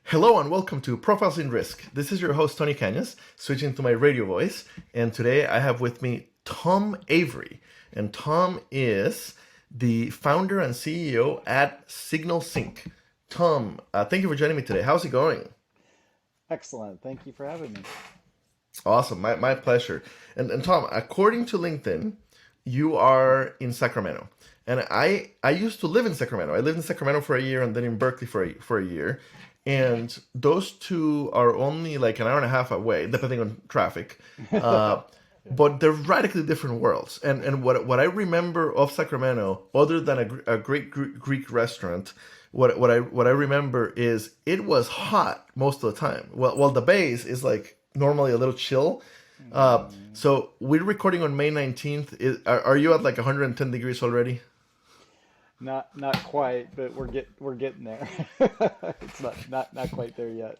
Hello and welcome to Profiles in Risk. This is your host, Tony Cañas, switching to my radio voice. And today I have with me Tom Avery. And Tom is the founder and CEO at Signal Sync. Tom, thank you for joining me today. How's it going? Excellent. Thank you for having me. Awesome, my pleasure. And Tom, according to LinkedIn, you are in Sacramento. And I used to live in Sacramento. I lived in Sacramento for a year and then in Berkeley for a year. And those two are only like an hour and a half away, depending on traffic. Uh, Yeah. but they're radically different worlds. And what I remember of Sacramento, other than a great Greek restaurant, what I remember is it was hot most of the time. Well, the base is like normally a little chill. Mm, So we're recording on May 19th. Are you at like 110 degrees already? not quite, but we're getting there. It's not quite there yet.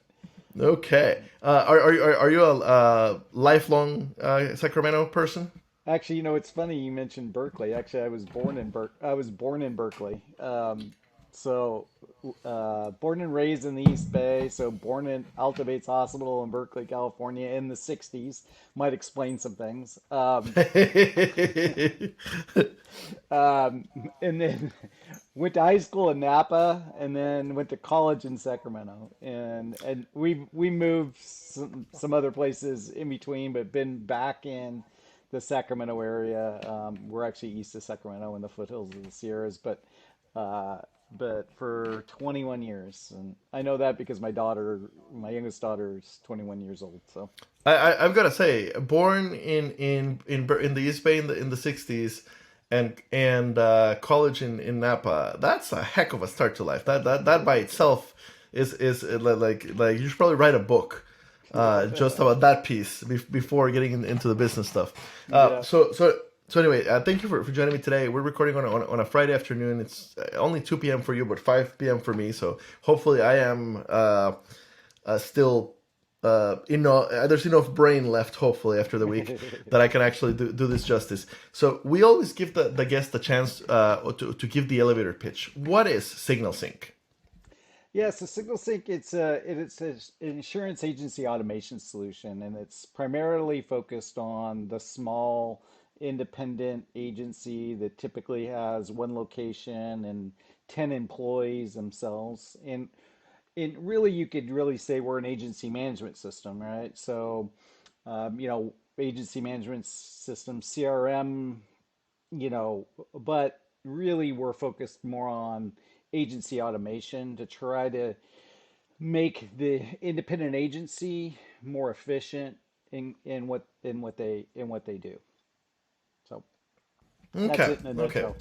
Okay. Are you a lifelong Sacramento person? Actually, it's funny you mentioned Berkeley. Actually, I was born in Berkeley. So born and raised in the East Bay. So born in Alta Bates Hospital in Berkeley, California, in the '60s. Might explain some things. Um, and then went to high school in Napa, and then went to college in Sacramento, and we moved some other places in between, but been back in the Sacramento area. We're actually east of Sacramento in the foothills of the Sierras, uh, but for 21 years, and I know that because my youngest daughter, is 21 years old. So I've got to say, born in the East Bay in the 60s, and college in Napa. That's a heck of a start to life. That by itself is like you should probably write a book. Just about that piece before getting into the business stuff. Uh, yeah. so so so anyway, thank you for joining me today. We're recording on a Friday afternoon. It's only 2 p.m. for you, but 5 p.m. for me. So hopefully I am still there's enough brain left, hopefully, after the week that I can actually do this justice. So we always give the guest the chance to give the elevator pitch. What is Signal Sync? Yeah, so SignalSync, it's an insurance agency automation solution, and it's primarily focused on the small independent agency that typically has one location and 10 employees themselves. And really, you could really say we're an agency management system, right? So, agency management system, CRM, but really we're focused more on agency automation to try to make the independent agency more efficient in what they do. So that's Okay, it in a okay, nutshell.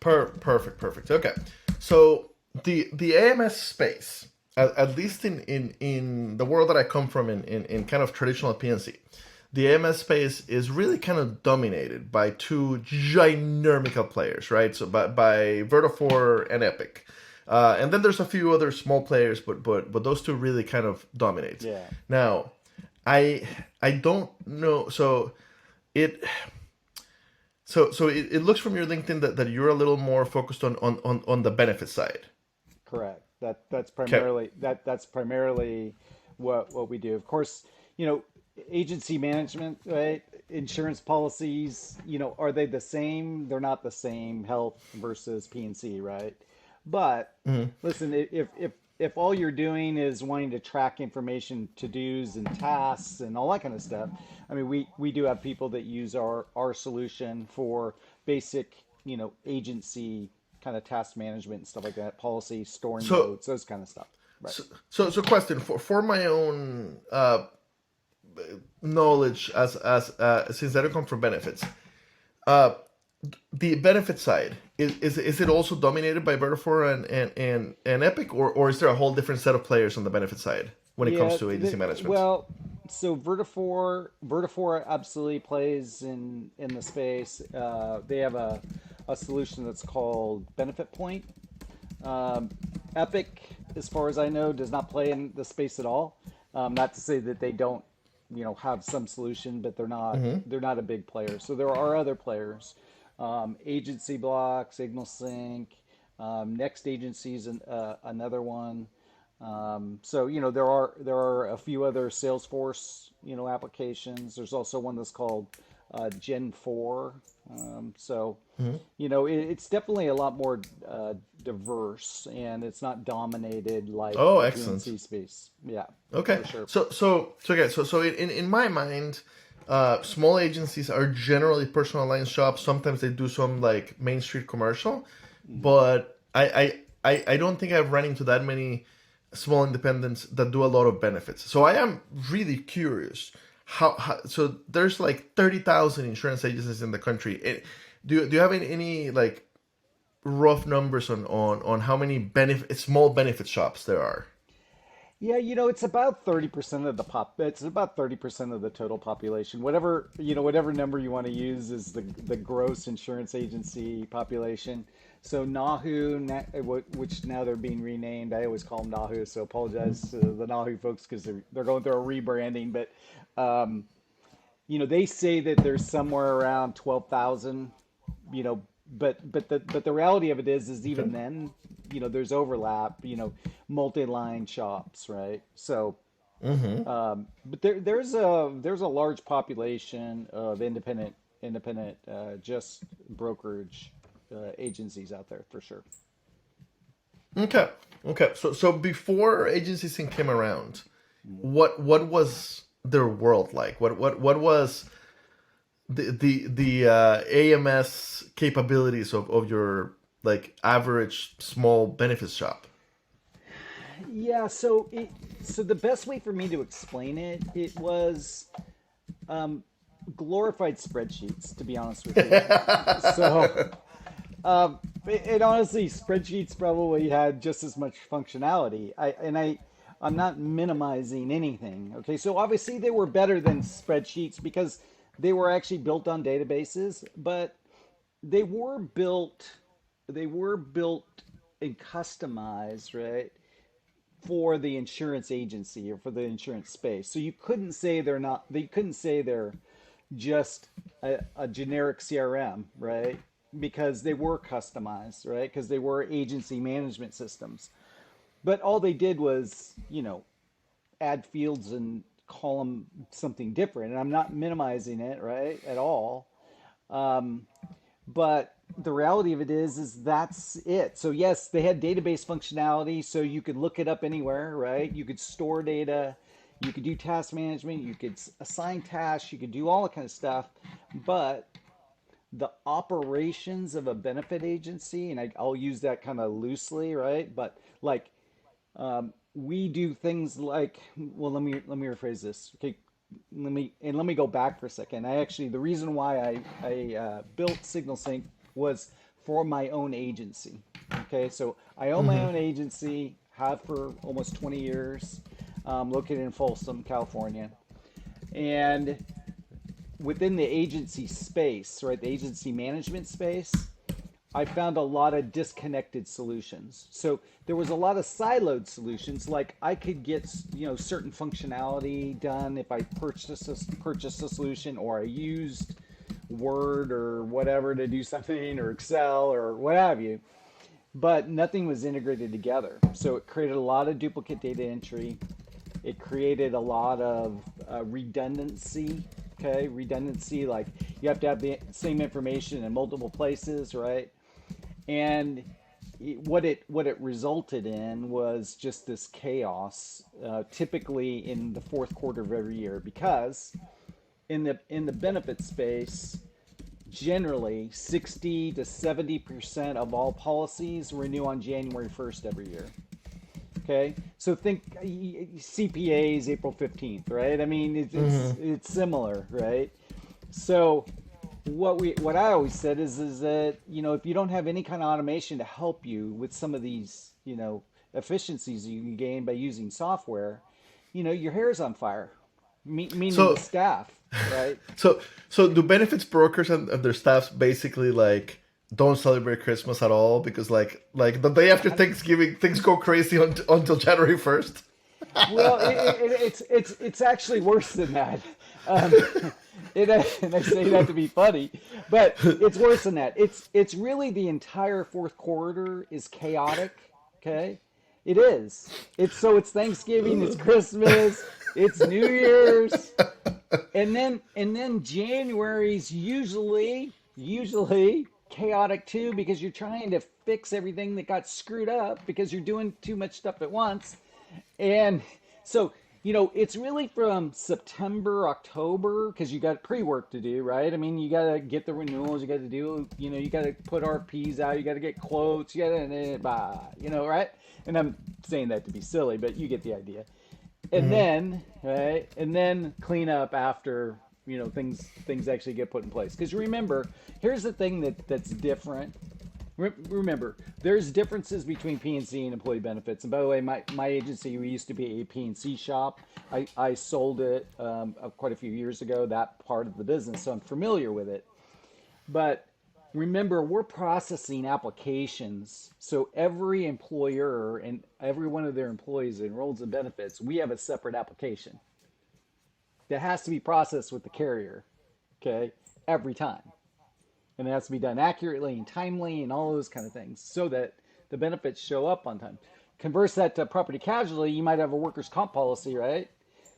perfect. Okay, so the AMS space, at least in the world that I come from, in kind of traditional PNC, the AMS space is really kind of dominated by two ginormical players, right? So by Vertafore and Epic. And then there's a few other small players, but those two really kind of dominate. Yeah. Now, I don't know. It it looks from your LinkedIn that you're a little more focused on the benefit side. Correct. Okay. That's primarily what we do. Of course, you know, agency management, right? Insurance policies, are they the same? They're not the same. Health versus P&C, right? But Mhm. listen, if all you're doing is wanting to track information, to dos and tasks and all that kind of stuff, I mean, we do have people that use our solution for basic, agency kind of task management and stuff like that, policy, storing So notes, those kind of stuff. Right. so question for my own knowledge, as since I don't come from benefits. Uh, the benefit side is it also dominated by Vertafore and Epic, or is there a whole different set of players on the benefit side when it comes Yeah, to agency management? well, so Vertafore absolutely plays in the space. They have a solution that's called Benefit Point. Um, Epic, as far as I know, does not play in the space at all. Not to say that they don't, have some solution, but Hmm. they're not a big player. So there are other players. Agency Block, Signal Sync, Next Agency's another one. So there are a few other Salesforce applications. There's also one that's called Gen 4. So Mhm. it's definitely a lot more diverse, and it's not dominated like Oh, the excellent. PNC space. Yeah, Okay. for sure. So in my mind, small agencies are generally personal line shops. Sometimes they do some like Main Street commercial, Hmm. but I don't think I've run into that many small independents that do a lot of benefits. So I am really curious how so there's like 30,000 insurance agencies in the country. Do you have any like rough numbers on how many small benefit shops there are? Yeah, it's about 30% of the pop. It's about 30% of the total population. Whatever number you want to use is the gross insurance agency population. So Nahu, which now they're being renamed. I always call them Nahu, so apologize to the Nahu folks because they're going through a rebranding. But um, they say that there's somewhere around 12,000, you know, but the reality of it is Okay. even then, there's overlap, multi-line shops, right? So, Mm-hmm. but there's a large population of independent just brokerage agencies out there for sure. Okay. Okay. So before agencies came around, Mm. what was their world like? What was the AMS capabilities of your like average small benefits shop? Yeah, so the best way for me to explain it was um, glorified spreadsheets, to be honest with you. So, and honestly, spreadsheets probably had just as much functionality. I'm not minimizing anything. Okay, so obviously they were better than spreadsheets because they were actually built on databases, but they were built, they were built and customized, right, for the insurance agency or for the insurance space. So you couldn't say they're not. They couldn't say they're just a generic CRM, right? Because they were customized, right? Because they were agency management systems. But all they did was, add fields and call them something different. And I'm not minimizing it, right, at all. Um, but the reality of it is that's it. So yes, they had database functionality, so you could look it up anywhere, right? You could store data, you could do task management, you could assign tasks, you could do all that kind of stuff. But the operations of a benefit agency, and I'll use that kind of loosely, right? But like we do things like, well, let me rephrase this. Okay, let me go back for a second. The reason why I built Signal Sync was for my own agency. Okay, so I own my Mm-hmm. own agency, have for almost 20 years, located in Folsom, California, and within the agency space, right, the agency management space, I found a lot of disconnected solutions. So there was a lot of siloed solutions. Like I could get certain functionality done if I purchased a solution, or I used Word or whatever to do something, or Excel or what have you. But nothing was integrated together. So it created a lot of duplicate data entry. It created a lot of redundancy. Okay, redundancy, like you have to have the same information in multiple places, right? And what it resulted in was just this chaos, typically in the fourth quarter of every year, because in the benefit space, generally 60 to 70% of all policies renew on January 1st every year. Okay, so think CPA's April 15th, right? I mean, Mm-hmm. it's similar, right? So what I always said is that if you don't have any kind of automation to help you with some of these efficiencies you can gain by using software, your hair's on fire. Meaning the So staff, right? so do benefits brokers and their staffs basically like don't celebrate Christmas at all because like the day after Thanksgiving things go crazy until January 1st? Well, it's actually worse than that. Um, and I say that to be funny, but it's worse than that. It's really the entire fourth quarter is chaotic. Okay, It is. It's Thanksgiving, it's Christmas, it's New Year's, and then January's usually chaotic too because you're trying to fix everything that got screwed up because you're doing too much stuff at once. And so, it's really from September, October, because you got pre-work to do, right? I mean, you got to get the renewals, you got to do, you got to put RFPs out, you got to get quotes, you got to, right? And I'm saying that to be silly, but you get the idea. And Hmm. then, right? And then clean up after, things actually get put in place. Because remember, here's the thing that's different. Remember, there's differences between P&C and employee benefits. And by the way, my agency, we used to be a P&C shop. I sold it quite a few years ago, that part of the business, so I'm familiar with it. But remember, we're processing applications. So every employer and every one of their employees that enrolls in benefits, we have a separate application that has to be processed with the carrier, okay, every time. And it has to be done accurately and timely and all those kind of things so that the benefits show up on time. Converse that to property casualty, you might have a workers' comp policy, right?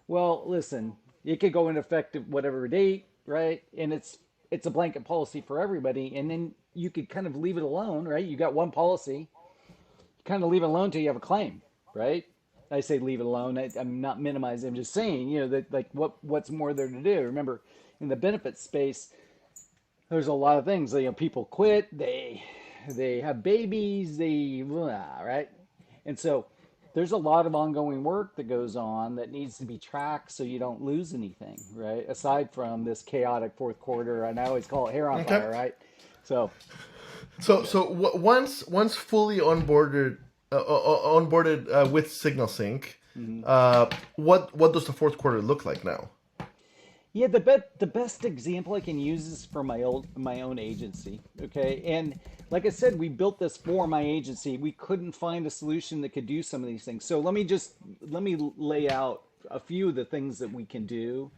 Well, listen, it could go into effect at whatever date, right? And it's a blanket policy for everybody, and then you could kind of leave it alone, right? You got one policy, you kind of leave it alone until you have a claim, right? I say leave it alone. I'm not minimizing. I'm just saying, that like what's more there to do. Remember, in the benefit space, there's a lot of things. People quit, they have babies, right? And so there's a lot of ongoing work that goes on that needs to be tracked so you don't lose anything, right? Aside from this chaotic fourth quarter, and I always call it hair on Okay. fire, right? So Once fully onboarded with Signal Sync, mhm. what does the fourth quarter look like now? Yeah, the best example I can use is for my own agency. Okay, and like I said, we built this for my agency. We couldn't find a solution that could do some of these things. So let me lay out a few of the things that we can do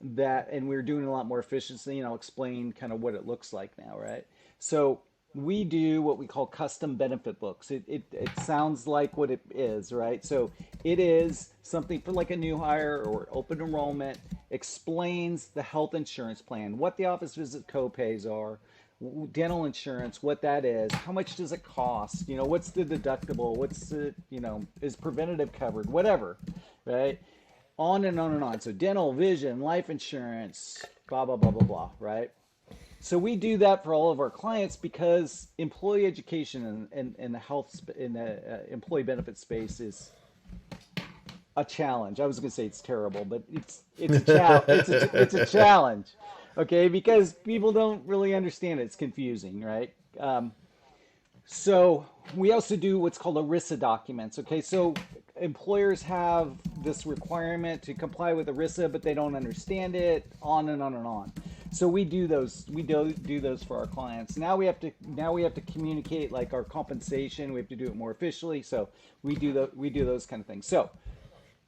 and we're doing a lot more efficiently, and I'll explain kind of what it looks like now, right? So we do what we call custom benefit books. It sounds like what it is, right? So it is something for like a new hire or open enrollment, explains the health insurance plan, what the office visit copays are, dental insurance, what that is, how much does it cost, what's the deductible, is preventative covered, whatever, right? On and on and on. So dental, vision, life insurance, blah, blah, blah, blah, blah, right? So we do that for all of our clients because employee education and the in the employee benefit space is a challenge. I was going to say it's terrible, but it's a it's a challenge, okay? Because people don't really understand it. It's confusing, right? So we also do what's called ERISA documents. Okay, so employers have this requirement to comply with ERISA, but they don't understand it. On and on and on. So we do those. We do those for our clients. Now we have to communicate like our compensation. We have to do it more officially. So we do those kind of things. So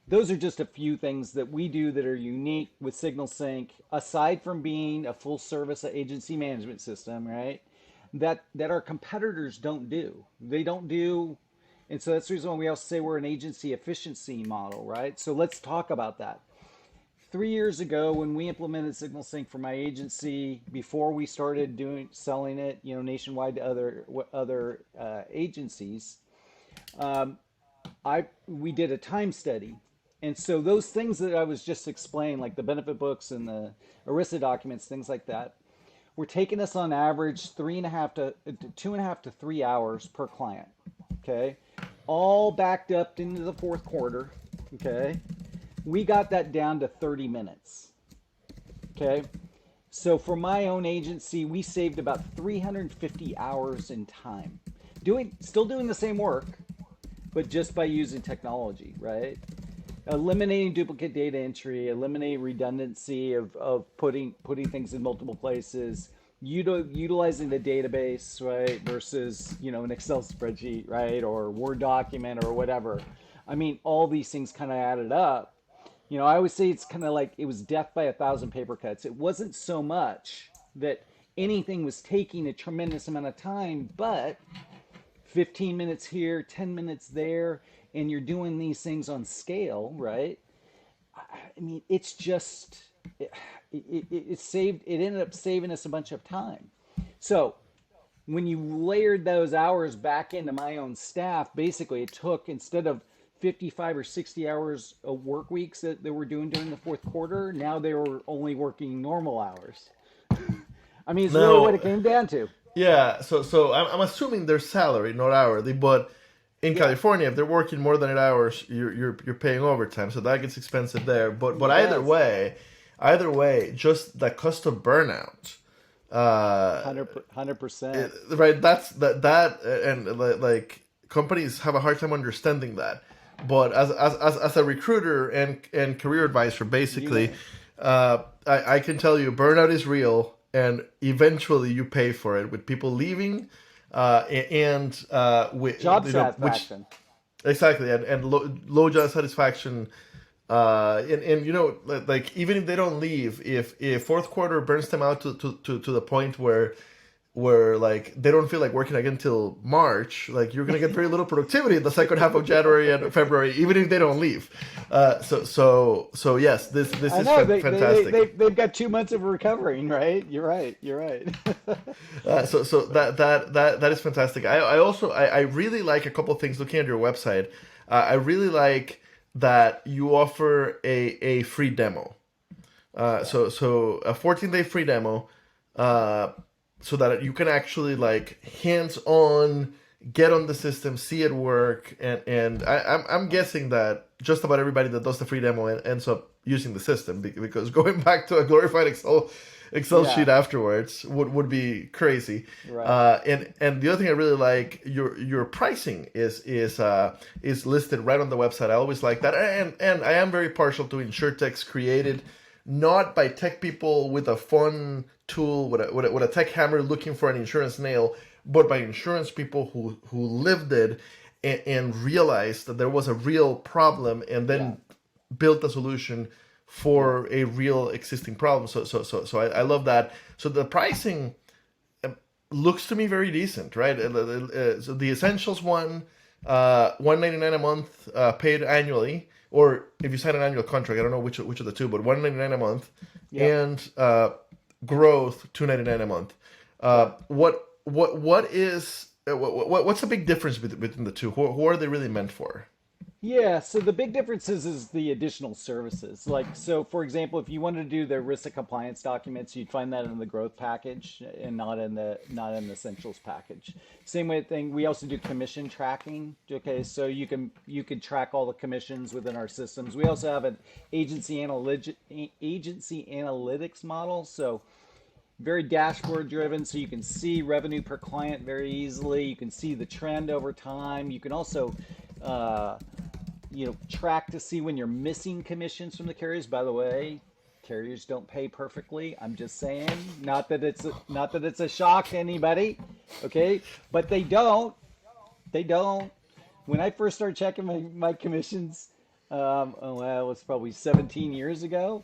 those are just a few things that we do that are unique with Signal Sync, aside from being a full service agency management system, right? That our competitors don't do. They don't do, and so that's the reason why we also say we're an agency efficiency model, right? So let's talk about that. 3 years ago, when we implemented Signal Sync for my agency, before we started doing selling it, nationwide to other agencies, I we did a time study. And so those things that I was just explaining, like the benefit books and the ERISA documents, things like that, were taking us on average 2.5 to 3 hours per client. Okay. All backed up into the fourth quarter. Okay. We got that down to 30 minutes. Okay. So for my own agency, we saved about 350 hours in time. Still doing the same work, but just by using technology, right? Eliminating duplicate data entry, eliminating redundancy of putting things in multiple places, utilizing the database, right, versus an Excel spreadsheet, right, or Word document or whatever. I mean, all these things kind of added up. I always say it's kind of like it was death by a thousand paper cuts. It wasn't so much that anything was taking a tremendous amount of time, but 15 minutes here, 10 minutes there. and you're doing these things on scale, right? I mean, it's just it ended up saving us a bunch of time. So when you layered those hours back into my own staff, basically it took, instead of 55 or 60 hours of work weeks that they were doing during the fourth quarter, now they were only working normal hours. I mean, it's really what Now, it came down to. yeah, so I'm assuming they're salary, not hourly, but in Yeah. California, if they're working more than 8 hours, you're paying overtime, so that gets expensive there. But Yes. either way, just the cost of burnout, uh, 100%. right? That and like companies have a hard time understanding that. But as a recruiter and career advisor, You basically, know, I can tell you burnout is real, and eventually you pay for it with people leaving, and with, job which satisfaction. exactly, and low job satisfaction. And like even if they don't leave, if fourth quarter burns them out to the point where like they don't feel like working again until March, like you're gonna get very little productivity in the second half of January and February, even if they don't leave. So yes, this I is know fantastic. they've got 2 months of recovering, right? You're right. You're right. So that is fantastic. I really like a couple of things looking at your website. I really like that you offer a free demo. Yeah. So a 14-day free demo, uh, so that you can actually like hands on get on the system, see it work, and I'm guessing that just about everybody that does the free demo ends up using the system, because going back to a glorified Excel Yeah. sheet afterwards would be crazy. Right. And the other thing I really like, your pricing is listed right on the website. I always like that, and I am very partial to insurtechs created not by tech people with a fun tool with a tech hammer looking for an insurance nail, but by insurance people who lived it, and realized that there was a real problem, and Yeah. then built a solution Yeah. for a real existing problem. So I love that. So the pricing looks to me very decent, right? So the essentials one, 199 a month, paid annually, or if you sign an annual contract, I don't know which of the two, but 199 a month, Yep. and growth 299 a month. Yeah. What is what's the big difference between the two? Who are they really meant for? Yeah, so the big difference is the additional services. Like, so for example, if you wanted to do the risk and compliance documents, you'd find that in the growth package and not in the essentials package. Same way thing, we also do commission tracking. Okay, so you can track all the commissions within our systems. We also have an agency analytics model. So very dashboard driven, so you can see revenue per client very easily. You can see the trend over time. You can also uh, track to see when you're missing commissions from the carriers. By the way, carriers don't pay perfectly. I'm just saying, not that it's a shock to anybody, okay? But they don't. They don't. When I first started checking my commissions, oh well, it was probably 17 years ago.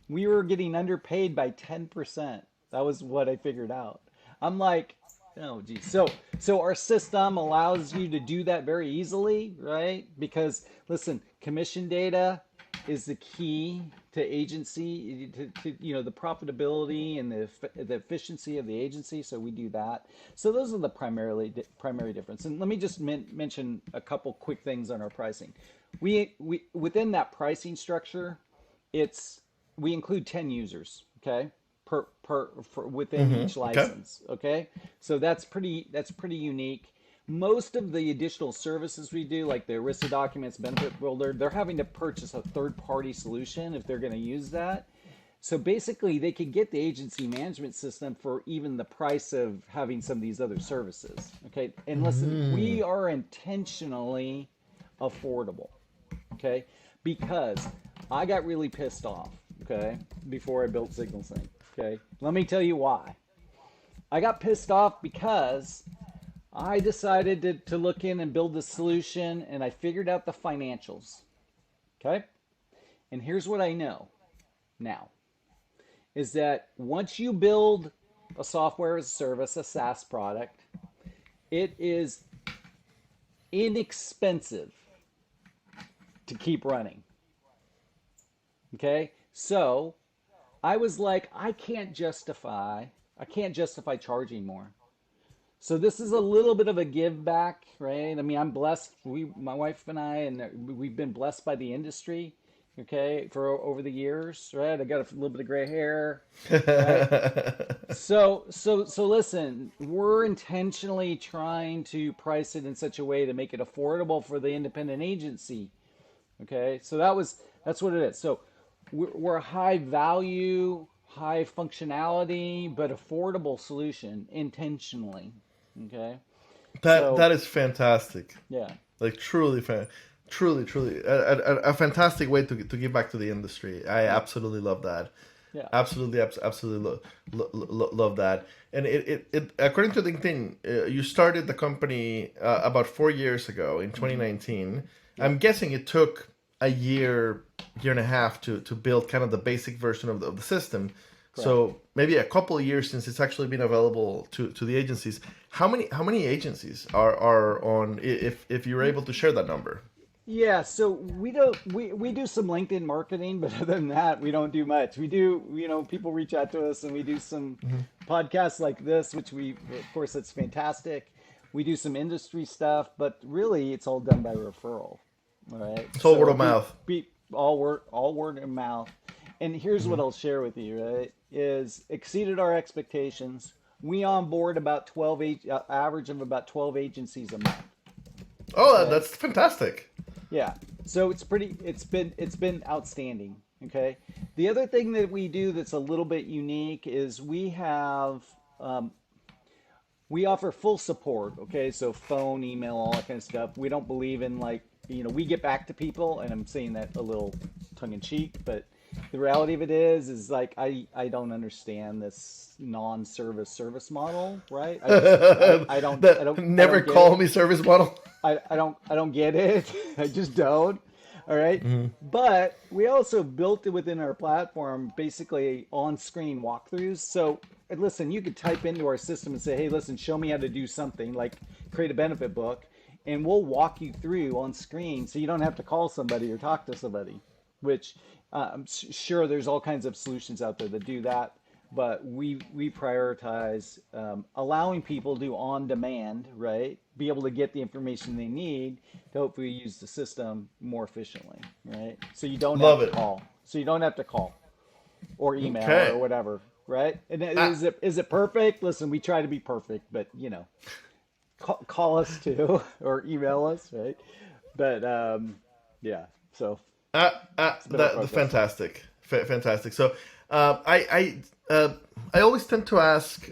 We were getting underpaid by 10%. That was what I figured out. I'm like, oh geez. So our system allows you to do that very easily, right? Because listen, commission data is the key to agency, to the profitability and the efficiency of the agency. So we do that. So those are the primary difference. And let me just mention a couple quick things on our pricing. We within that pricing structure, it's we include 10 users, okay, for within each Okay. license, okay. So that's pretty unique. Most of the additional services we do, like the ERISA documents, benefit builder, they're having to purchase a third-party solution if they're going to use that. So basically, they could get the agency management system for even the price of having some of these other services. Okay, and listen, we are intentionally affordable. Okay, because I got really pissed off. Okay, before I built SignalSync. Okay, let me tell you why. I got pissed off because I decided to look in and build the solution, and I figured out the financials. Okay, and here's what I know now is that once you build a software as a service, a SaaS product, it is inexpensive to keep running. Okay, so I was like, I can't justify charging more. So this is a little bit of a give back, right? I mean, I'm blessed. My wife and I, and we've been blessed by the industry, okay, for over the years, right? I got a little bit of gray hair, right? So listen, we're intentionally trying to price it in such a way to make it affordable for the independent agency. Okay, so that's what it is. So we're a high value, high functionality, but affordable solution intentionally. Okay, so That is fantastic. yeah, Like truly truly a fantastic way to give back to the industry. I yeah, absolutely love that. yeah. Absolutely love that. And it according to LinkedIn, you started the company about 4 years ago in Hmm. 2019. I'm Yep, guessing it took a year and a half to build kind of the basic version of the system. correct. So maybe a couple of years since it's actually been available to the agencies. How many agencies are on? If you're able to share that number. Yeah, so we don't we do some LinkedIn marketing, but other than that, we don't do much. We do, people reach out to us and we do some podcasts like this, which of course, that's fantastic. We do some industry stuff, but really it's all done by referral. All right. It's all word So of mouth. all word of mouth. And here's what I'll share with you, right? Is exceeded our expectations. We onboard about average of about 12 agencies a month. Oh, Okay. that's fantastic. Yeah. So it's been outstanding. Okay. The other thing that we do that's a little bit unique is um, we offer full support. Okay. So phone, email, all that kind of stuff. We don't believe in like, we get back to people, and I'm saying that a little tongue in cheek, but the reality of it is like I don't understand this non-service service model, right? The I never don't get call it. me service model. I don't get it. I just don't. All right. But we also built it within our platform, basically on-screen walkthroughs. So listen, you could type into our system and say, hey, listen, show me how to do something like create a benefit book, and we'll walk you through on screen so you don't have to call somebody or talk to somebody, which I'm sure there's all kinds of solutions out there that do that, but we prioritize allowing people to on demand, right, be able to get the information they need to hopefully use the system more efficiently, right? So you don't have Love to it. call. So you don't have to call or email or Okay. whatever, right? And Ah, is it perfect? Listen, we try to be perfect, but call us too or email us, right? But yeah, so it's been our the focus. fantastic, fantastic. So, I always tend to ask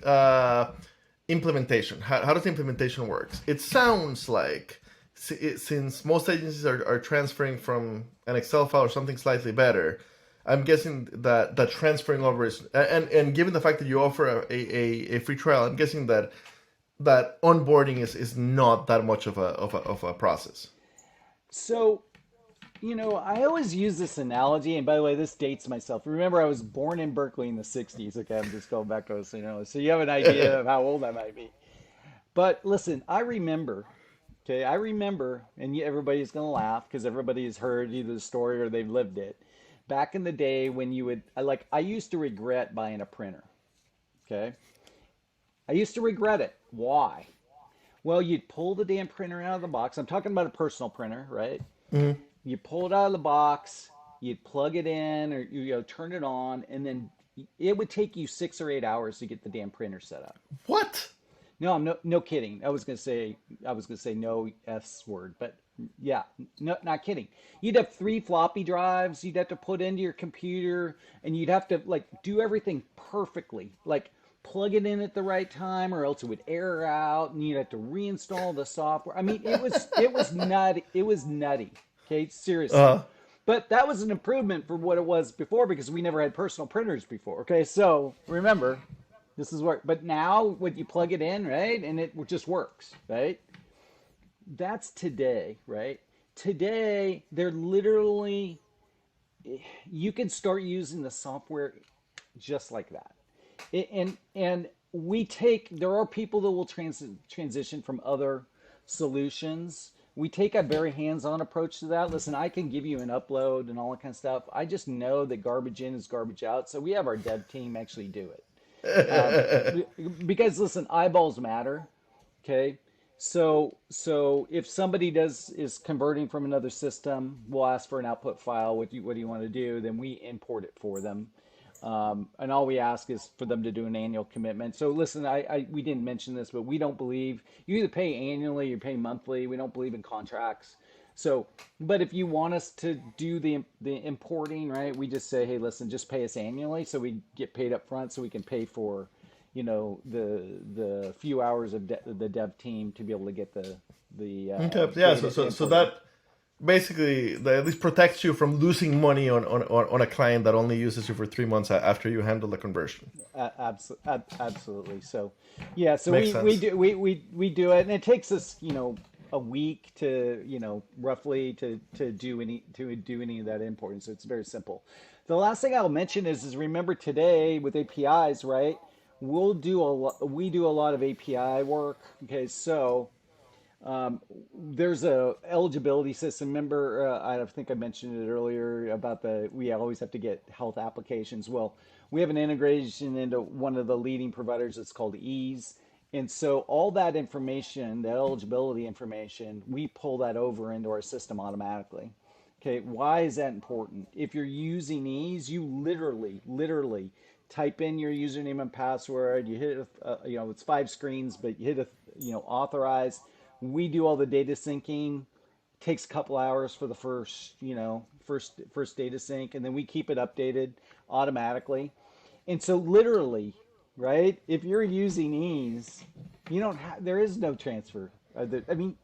implementation. How does implementation works? It sounds like since most agencies are transferring from an Excel file or something slightly better, I'm guessing that transferring over is and given the fact that you offer a free trial, I'm guessing that onboarding is not that much of a process. So I always use this analogy, and by the way, this dates myself. Remember, I was born in Berkeley in the 60s. Okay, I'm just going back to, so you have an idea of how old I might be. But listen, I remember, and everybody's going to laugh because everybody has heard either the story or they've lived it. Back in the day when I used to regret buying a printer. Okay. I used to regret it. Why? Well, you'd pull the damn printer out of the box. I'm talking about a personal printer, right? You pull it out of the box, you'd plug it in or turn it on, and then it would take you 6 or 8 hours to get the damn printer set up. What? No, I'm no kidding. I was gonna say no S word, but yeah, no, not kidding. You'd have three floppy drives you'd have to put into your computer, and you'd have to like do everything perfectly, like plug it in at the right time, or else it would error out, and you'd have to reinstall the software. I mean, it was nutty. It was nutty. Okay, seriously. Uh, But that was an improvement from what it was before because we never had personal printers before. Okay, so remember, this is work. But now, when you plug it in, right, and it just works, right? That's today, right? Today, they're literally, you can start using the software just like that. And there are people that will transition from other solutions, we take a very hands-on approach to that. Listen, I can give you an upload and all that kind of stuff. I just know that garbage in is garbage out. So we have our dev team actually do it. Um, because listen, eyeballs matter. Okay. So if somebody is converting from another system, we'll ask for an output file. What do you want to do? Then we import it for them. And all we ask is for them to do an annual commitment. So listen, we didn't mention this, but we don't believe you either pay annually or you pay monthly. We don't believe in contracts. So, but if you want us to do the importing, right, we just say, hey, listen, just pay us annually, so we get paid up front, so we can pay for, the few hours of the dev team to be able to get the Okay, yeah. data So imported. that basically that at least protects you from losing money on a client that only uses you for 3 months after you handle the conversion. Absolutely. So, yeah. So Makes we sense. do we do it, and it takes us a week to roughly to do any of that importing. So it's very simple. The last thing I'll mention is remember today with APIs, right? We do a lot of API work. Okay, so there's a eligibility system. Remember, I think I mentioned it earlier about we always have to get health applications. Well, we have an integration into one of the leading providers that's called Ease. And so all that information, that eligibility information, we pull that over into our system automatically. Okay, why is that important? If you're using Ease, you literally type in your username and password. You hit, it's 5 screens, but you hit authorize. We do all the data syncing. Takes a couple hours for the first data sync, and then we keep it updated automatically. And so literally, right? If you're using Ease, you don't have there is no transfer. I mean,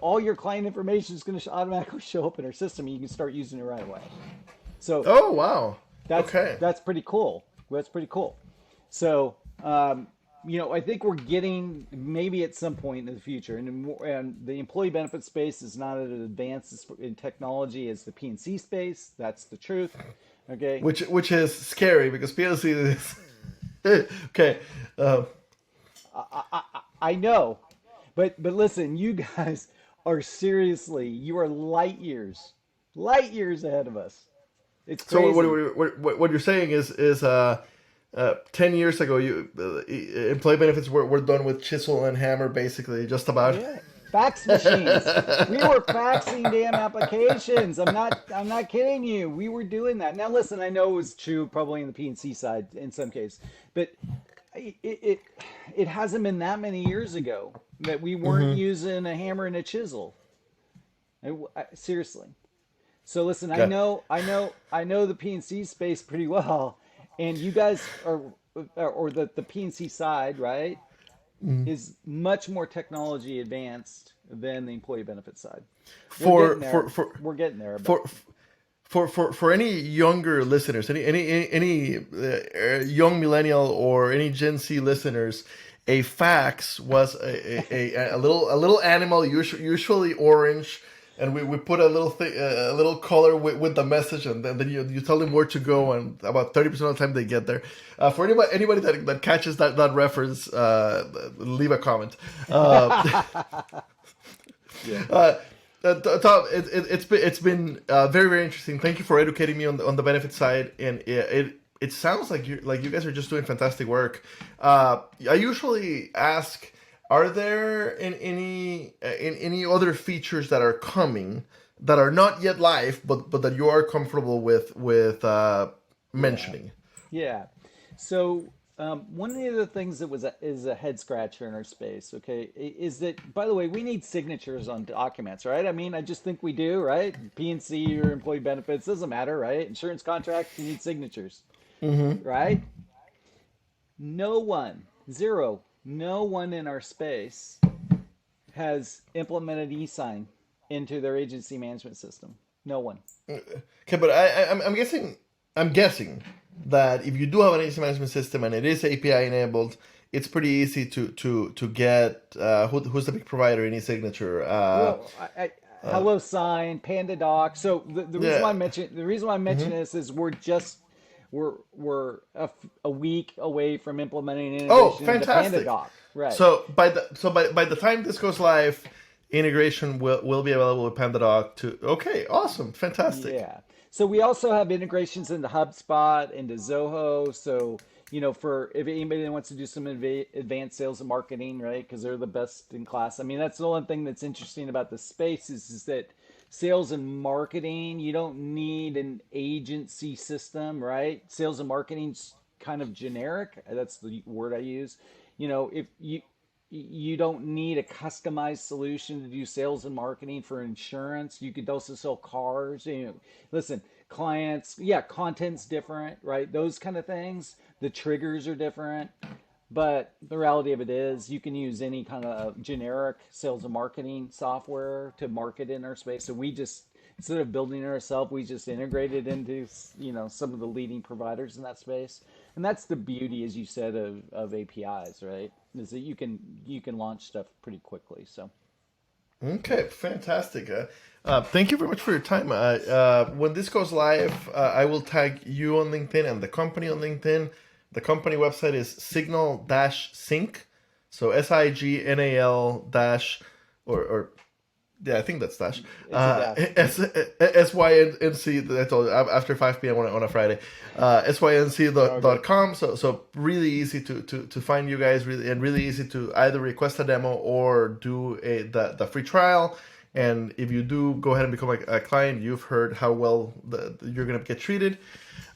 all your client information is going to automatically show up in our system, and you can start using it right away. So Oh wow. that's Okay. that's pretty cool. That's pretty cool. So I think we're getting maybe at some point in the future, and the employee benefit space is not as advanced in technology as the PNC space. That's the truth. Okay. Which is scary because PLC is okay. Um, I know, but listen, you guys are seriously, you are light years ahead of us. It's so crazy. what you're saying is 10 years ago you employee benefits were done with chisel and hammer basically just about. Yeah, fax machines. We were faxing damn applications. I'm not kidding you. We were doing that. Now listen, I know it was true probably in the PNC side in some case, but it it, it hasn't been that many years ago that we weren't Hmm. using a hammer and a chisel. Seriously. So listen, I Okay. know, I know the PNC space pretty well, and you guys are, or the PNC side, right, is much more technology advanced than the employee benefit side. We're getting For there. for for We're getting there, but for for any younger listeners, any young millennial or any Gen Z listeners, a fax was a little animal, usually orange, and we put a little color with the message, and then you tell them where to go, and about 30% of the time they get there. For anybody that catches that reference, leave a comment. Uh, yeah, Uh, Tom, it's been very very interesting. Thank you for educating me on the benefit side, and it sounds like you guys are just doing fantastic work. I usually ask, are there in any other features that are coming that are not yet live, but that you are comfortable with yeah. mentioning? Yeah. So one of the other things that is a head scratcher in our space, okay, is that by the way, we need signatures on documents, right? I mean, I just think we do, right? PNC or employee benefits doesn't matter, right? Insurance contracts, you need signatures, right? No one, zero, no one in our space has implemented e-sign into their agency management system. No one. Okay, but I'm guessing that if you do have an agency management system and it is API enabled, it's pretty easy to get who's the big provider in e-signature. Well, Uh, Hello Sign, Panda Doc. So the reason why yeah. I mention the reason why I mention Hmm. this is we're a week away from implementing Oh, integration into Panda fantastic! Doc. Right. So by the time this goes live, integration will be available with PandaDoc to. Okay, awesome, fantastic. Yeah. So we also have integrations into HubSpot, into Zoho. So, for if anybody that wants to do some advanced sales and marketing, right? Because they're the best in class. I mean, that's the one thing that's interesting about the space is that sales and marketing, you don't need an agency system, right? Sales and marketing's kind of generic. That's the word I use. If you don't need a customized solution to do sales and marketing for insurance. You could also sell cars. Listen, clients, yeah, content's different, right? Those kind of things. The triggers are different. But the reality of it is, you can use any kind of generic sales and marketing software to market in our space. So we just, instead of building it ourselves, we just integrated into some of the leading providers in that space. And that's the beauty, as you said, of APIs, right? Is that you can launch stuff pretty quickly. So Okay, fantastic. Thank you very much for your time. When this goes live, I will tag you on LinkedIn and the company on LinkedIn. The company website is Signal Sync, so SIGNAL dash or yeah, I think that's dash. it's a dash. Yep. SYNC. I told you, after 5 p.m. on a Friday. Okay. SYNC.com. So really easy to find you guys, really, and really easy to either request a demo or do the free trial. And if you do go ahead and become a client, you've heard how well you're going to get treated.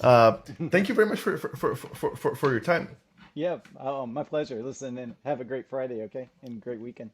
Thank you very much for your time. Yeah. Oh, my pleasure. Listen and have a great Friday. Okay, and great weekend.